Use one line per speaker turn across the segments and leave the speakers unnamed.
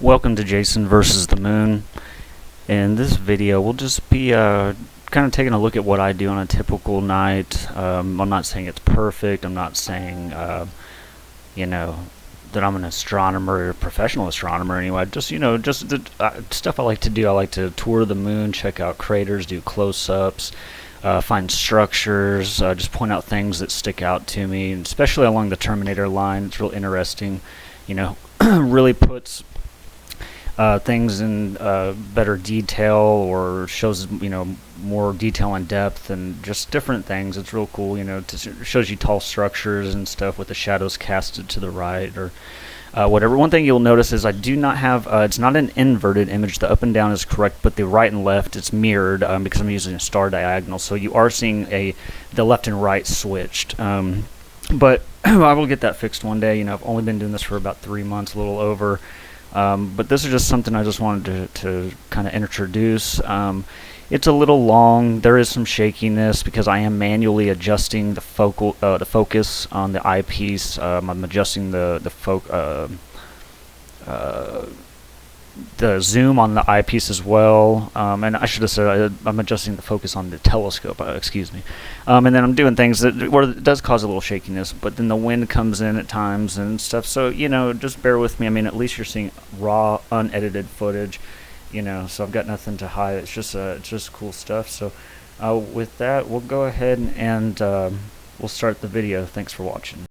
Welcome to Jason versus the Moon. In this video, we'll just be kind of taking a look at what I do on a typical night. I'm not saying it's perfect. I'm not saying, you know, that I'm an astronomer, a professional astronomer anyway. Just, just the stuff I like to do. I like to tour the moon, check out craters, do close-ups, find structures, just point out things that stick out to me, and especially along the Terminator line. It's real interesting. Really puts things in better detail, or shows more detail and depth and just different things. It's real cool. Shows you tall structures and stuff with the shadows casted to the right or whatever. One thing you'll notice is I do not have it's not an inverted image. The up and down is correct, but the right and left, it's mirrored because I'm using a star diagonal, so you are seeing the left and right switched. But I will get that fixed one day. I've only been doing this for about 3 months, a little over. But this is just something I just wanted to kind of introduce. It's a little long. There is some shakiness because I am manually adjusting the focus on the eyepiece. I'm adjusting the zoom on the eyepiece as well, and I should have said I'm adjusting the focus on the telescope, excuse me, and then I'm doing things where it does cause a little shakiness, but then the wind comes in at times and stuff, so just bear with me. I mean, at least you're seeing raw, unedited footage, so I've got nothing to hide. It's just cool stuff. So with that, we'll go ahead and we'll start the video. Thanks for watching.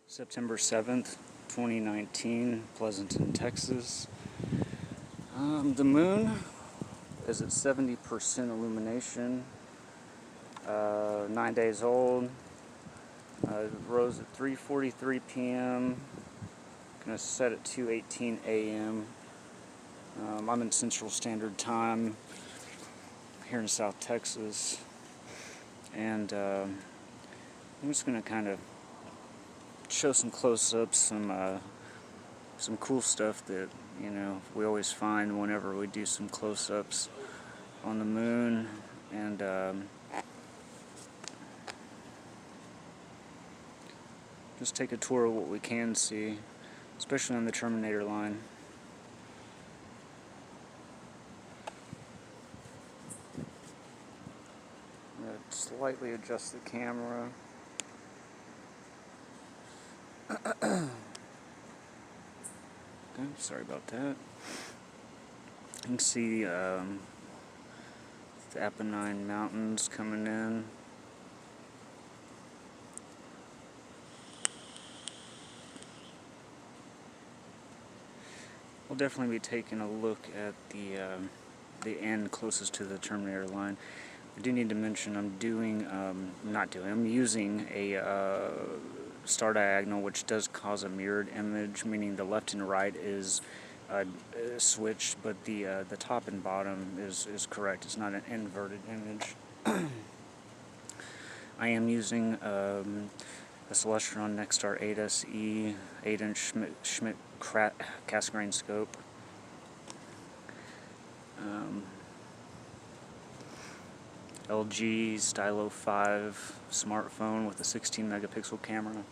September 7th, 2019, Pleasanton, Texas. The moon is at 70% illumination, 9 days old. It rose at 3:43 p.m. Gonna set at 2:18 a.m. I'm in Central Standard Time here in South Texas, and I'm just gonna kind of show some close-ups, some cool stuff that we always find whenever we do some close-ups on the moon, and just take a tour of what we can see, especially on the Terminator line. I'm going to slightly adjust the camera. Okay, sorry about that. You can see the Apennine Mountains coming in. We'll definitely be taking a look at the end closest to the Terminator line. I do need to mention I'm using a star diagonal, which does cause a mirrored image, meaning the left and right is switched, but the top and bottom is correct. It's not an inverted image. I am using a Celestron Nexstar 8SE 8-inch Schmidt Cassegrain scope. LG Stylo 5 smartphone with a 16 megapixel camera.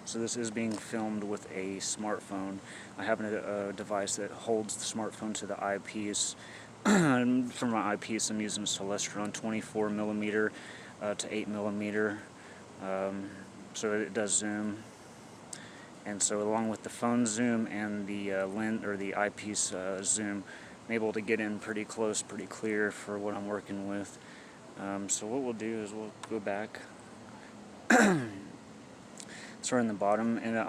So this is being filmed with a smartphone. I have a device that holds the smartphone to the eyepiece. For my eyepiece, I'm using Celestron 24mm to 8mm, so it does zoom. And so along with the phone zoom and the lens or the eyepiece zoom, I'm able to get in pretty close, pretty clear for what I'm working with. So what we'll do is we'll go back. Start in the bottom, and I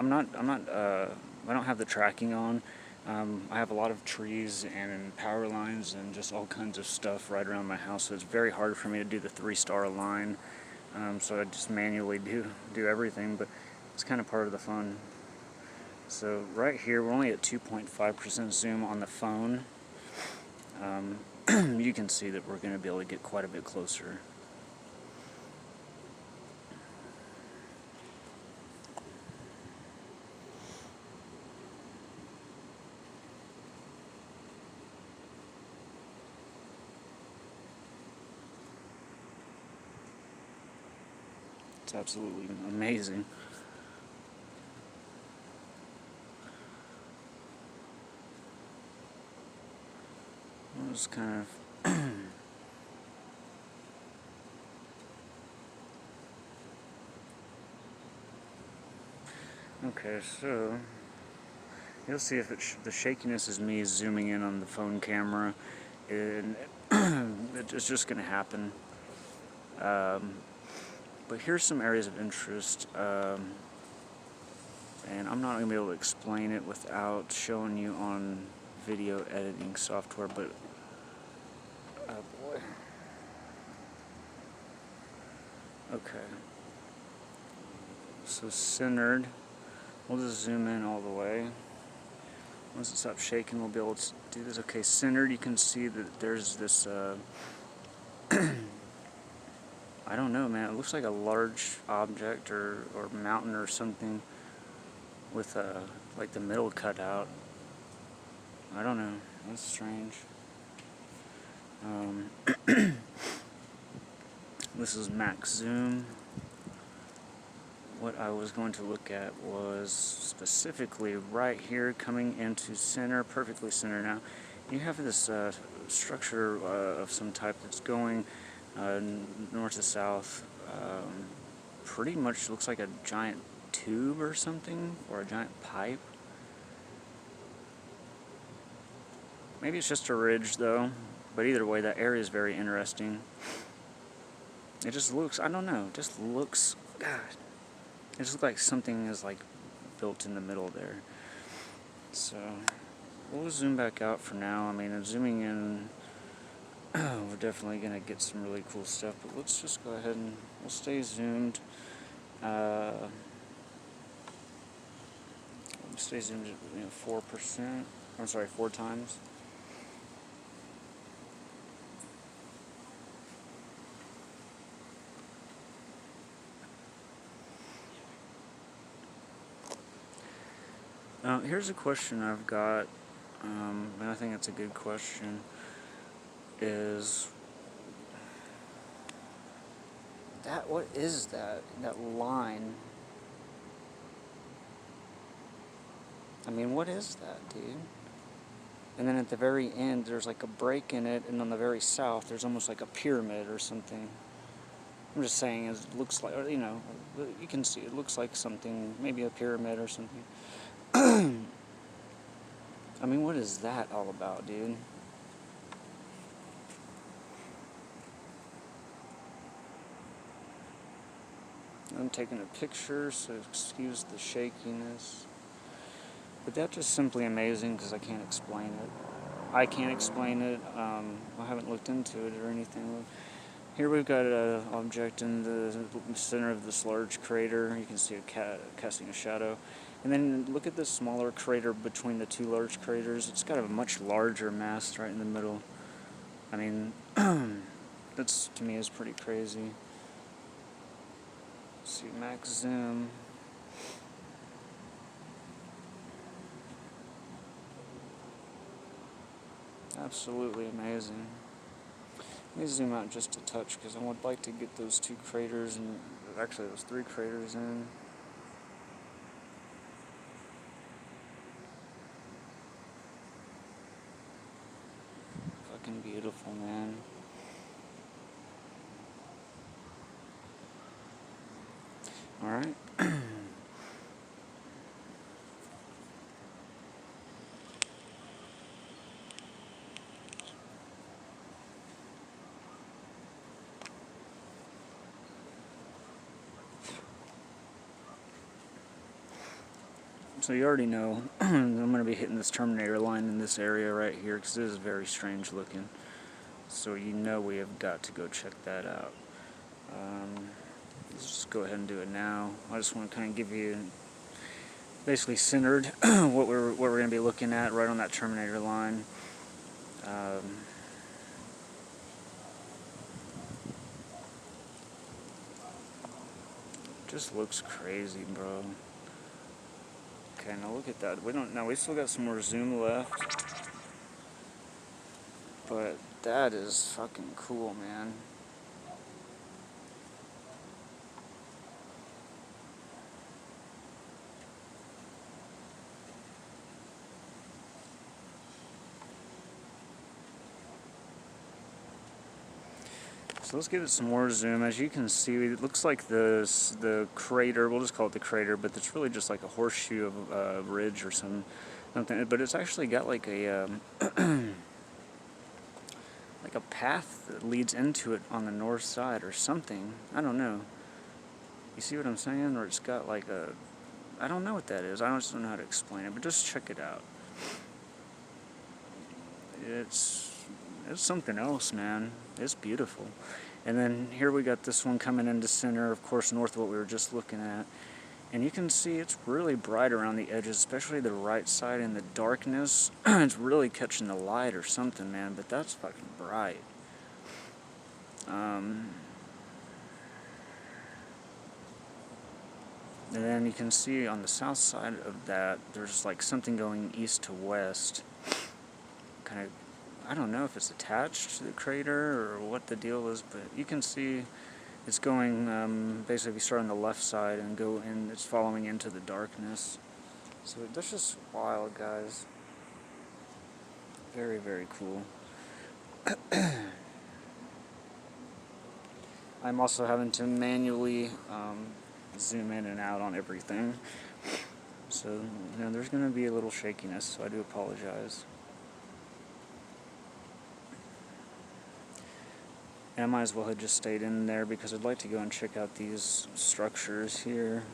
don't have the tracking on. I have a lot of trees and power lines and just all kinds of stuff right around my house, so it's very hard for me to do the 3-star line. So I just manually do everything, but it's kind of part of the fun. So right here, we're only at 2.5% zoom on the phone. You can see that we're going to be able to get quite a bit closer. It's absolutely amazing. Just kind of okay, so you'll see if the shakiness is me zooming in on the phone camera, and it's just going to happen. But here's some areas of interest, and I'm not going to be able to explain it without showing you on video editing software, but oh boy. Okay. So centered. We'll just zoom in all the way. Once it stops shaking, we'll be able to do this. Okay, centered, you can see that there's this, I don't know, man. It looks like a large object or mountain or something with like the middle cut out. I don't know. That's strange. This is max zoom. What I was going to look at was specifically right here coming into center, perfectly center. Now you have this structure of some type that's going north to south. Pretty much looks like a giant tube or something, or a giant pipe. Maybe it's just a ridge though, but either way that area is very interesting. It just looks, I don't know, it just looks, God, it just looks like something is like built in the middle there. So we'll zoom back out for now. I mean, zooming in, we're definitely going to get some really cool stuff, but let's just go ahead and we'll stay zoomed. Stay zoomed at 4%. I'm sorry, 4 times. Here's a question I've got, and I think it's a good question, is that, what is that line? I mean, what is that, dude? And then at the very end, there's like a break in it, and on the very south, there's almost like a pyramid or something. I'm just saying, it looks like, you can see, it looks like something, maybe a pyramid or something. I mean, what is that all about, dude? I'm taking a picture, so excuse the shakiness. But that's just simply amazing because I can't explain it. I can't explain it. I haven't looked into it or anything. Here we've got an object in the center of this large crater. You can see it casting a shadow. And then look at this smaller crater between the two large craters. It's got a much larger mass right in the middle. I mean, that's, to me, is pretty crazy. Let's see, max zoom. Absolutely amazing. Let me zoom out just a touch because I would like to get those 2 craters, and actually those 3 craters in. Fucking beautiful, man. Alright. So you already know I'm going to be hitting this terminator line in this area right here because this is very strange looking. So we have got to go check that out. Let's just go ahead and do it now. I just want to kind of give you basically centered what we're going to be looking at right on that terminator line. Just looks crazy, bro. Okay, now look at that. We still got some more zoom left. But that is fucking cool, man. So let's give it some more zoom. As you can see, it looks like the crater, we'll just call it the crater, but it's really just like a horseshoe of a ridge or something. But it's actually got like a like a path that leads into it on the north side or something. I don't know. You see what I'm saying? Or it's got like a, I don't know what that is. I just don't know how to explain it, but just check it out. It's something else, man. It's beautiful. And then here we got this one coming into center, of course, north of what we were just looking at. And you can see it's really bright around the edges, especially the right side in the darkness. It's really catching the light or something, man, but that's fucking bright. And then you can see on the south side of that, there's like something going east to west. Kind of, I don't know if it's attached to the crater or what the deal is, but you can see it's going, basically if you start on the left side and go in, it's following into the darkness. So that's just wild, guys. Very, very cool. I'm also having to manually zoom in and out on everything. So, you know, there's going to be a little shakiness, so I do apologize. And I might as well have just stayed in there because I'd like to go and check out these structures here.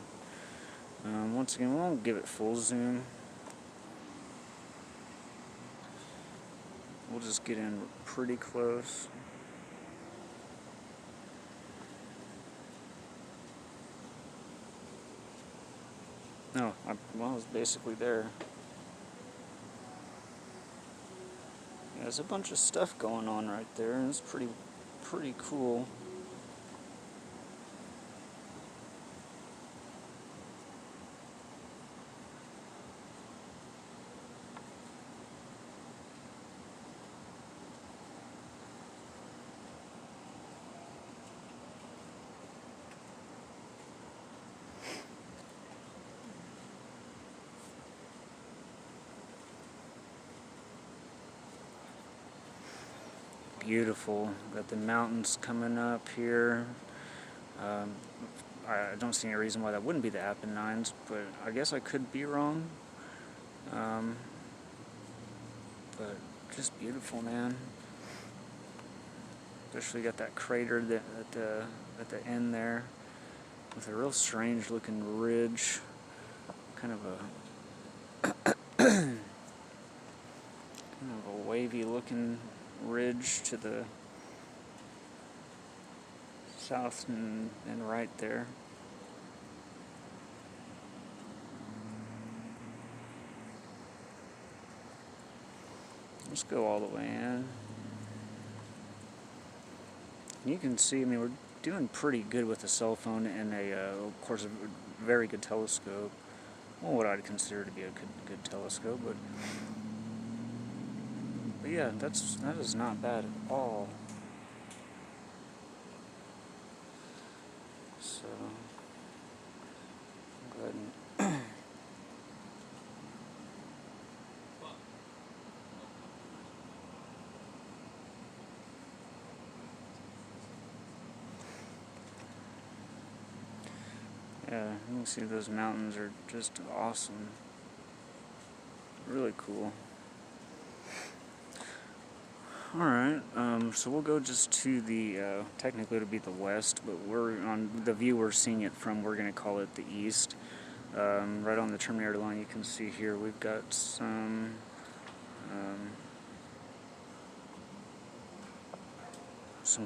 Once again, we won't give it full zoom. We'll just get in pretty close. No, well, I was basically there. Yeah, there's a bunch of stuff going on right there, and it's pretty cool. Beautiful. Got the mountains coming up here. I don't see any reason why that wouldn't be the Apennines, but I guess I could be wrong. But just beautiful, man. Especially got that crater that at the end there, with a real strange looking ridge, kind of a wavy looking ridge to the south and right there. Let's go all the way in. You can see, I mean, we're doing pretty good with a cell phone and of course, a very good telescope. Well, what I'd consider to be a good telescope, but yeah, that is not bad at all. So, go ahead and yeah, you can see those mountains are just awesome. Really cool. Alright, so we'll go just to the, technically it would be the west, but we're on the view we're seeing it from, we're going to call it the east. Right on the terminator line you can see here we've got some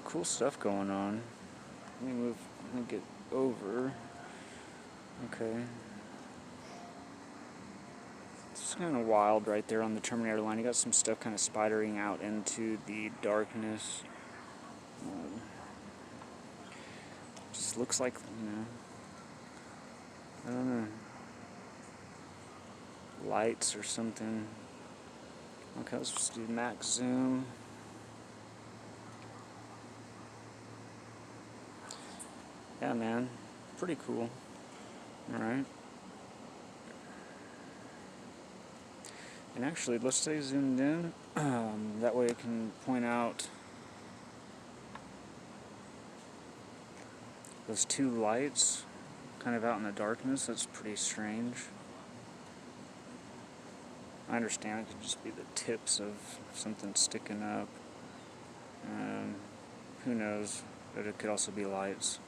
cool stuff going on. Let me get over. Okay. It's kind of wild right there on the terminator line. You got some stuff kind of spidering out into the darkness. Just looks like, you know, I don't know, lights or something. Okay, let's just do max zoom. Yeah, man, pretty cool. Alright. And actually, let's stay zoomed in. That way I can point out those two lights kind of out in the darkness. That's pretty strange. I understand it could just be the tips of something sticking up. Who knows? But it could also be lights.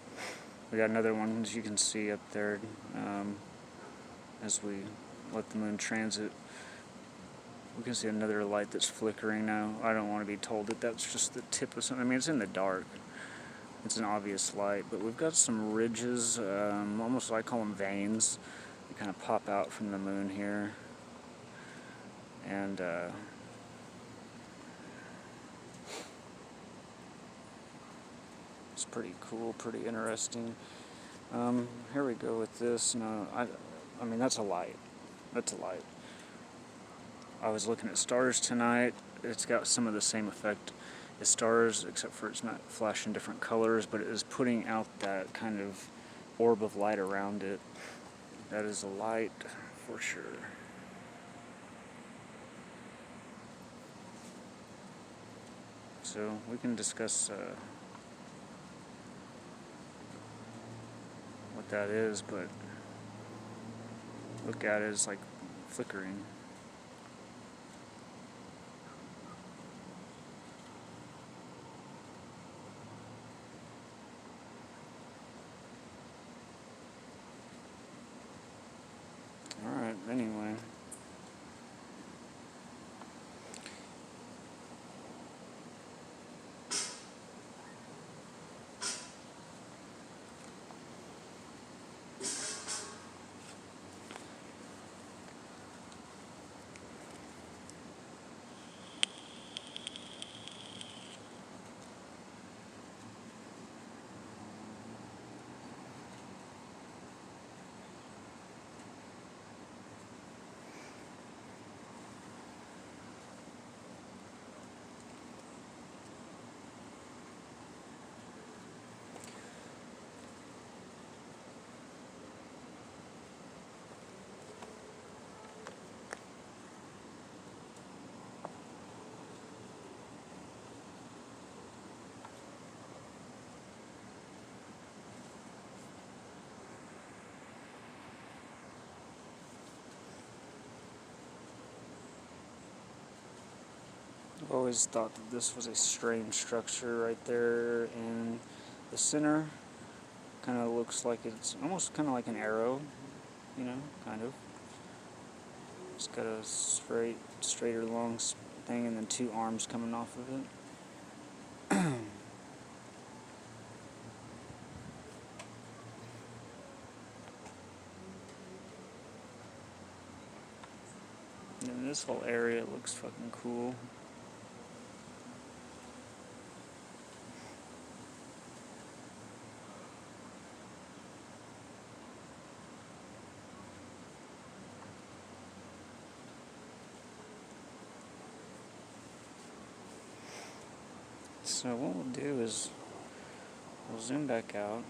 We got another one, as you can see up there, as we let the moon transit. We can see another light that's flickering now. I don't want to be told that that's just the tip of something. I mean, it's in the dark. It's an obvious light, but we've got some ridges, almost, I call them veins, that kind of pop out from the moon here. And it's pretty cool, pretty interesting. Here we go with this. No, I mean, that's a light. That's a light. I was looking at stars tonight. It's got some of the same effect as stars, except for it's not flashing different colors, but it is putting out that kind of orb of light around it. That is a light for sure. So we can discuss what that is, but look at it, it's like flickering. Alright, anyway. I've always thought that this was a strange structure right there in the center. Kind of looks like it's almost kind of like an arrow, you know, kind of. It's got a straighter long thing and then two arms coming off of it. And this whole area looks fucking cool. So what we'll do is we'll zoom back out.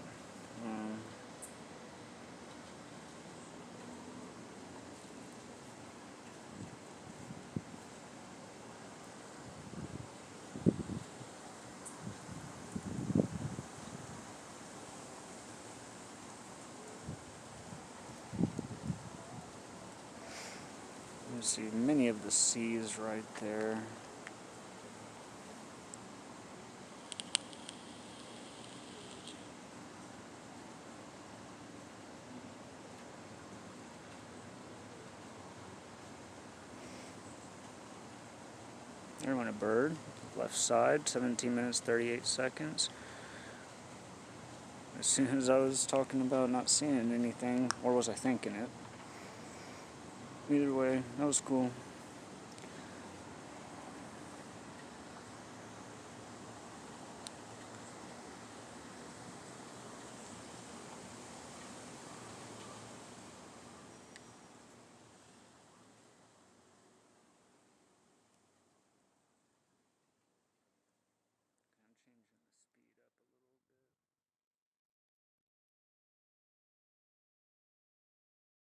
You see many of the C's right there. There went a bird, left side, 17 minutes, 38 seconds. As soon as I was talking about not seeing anything, or was I thinking it? Either way, that was cool.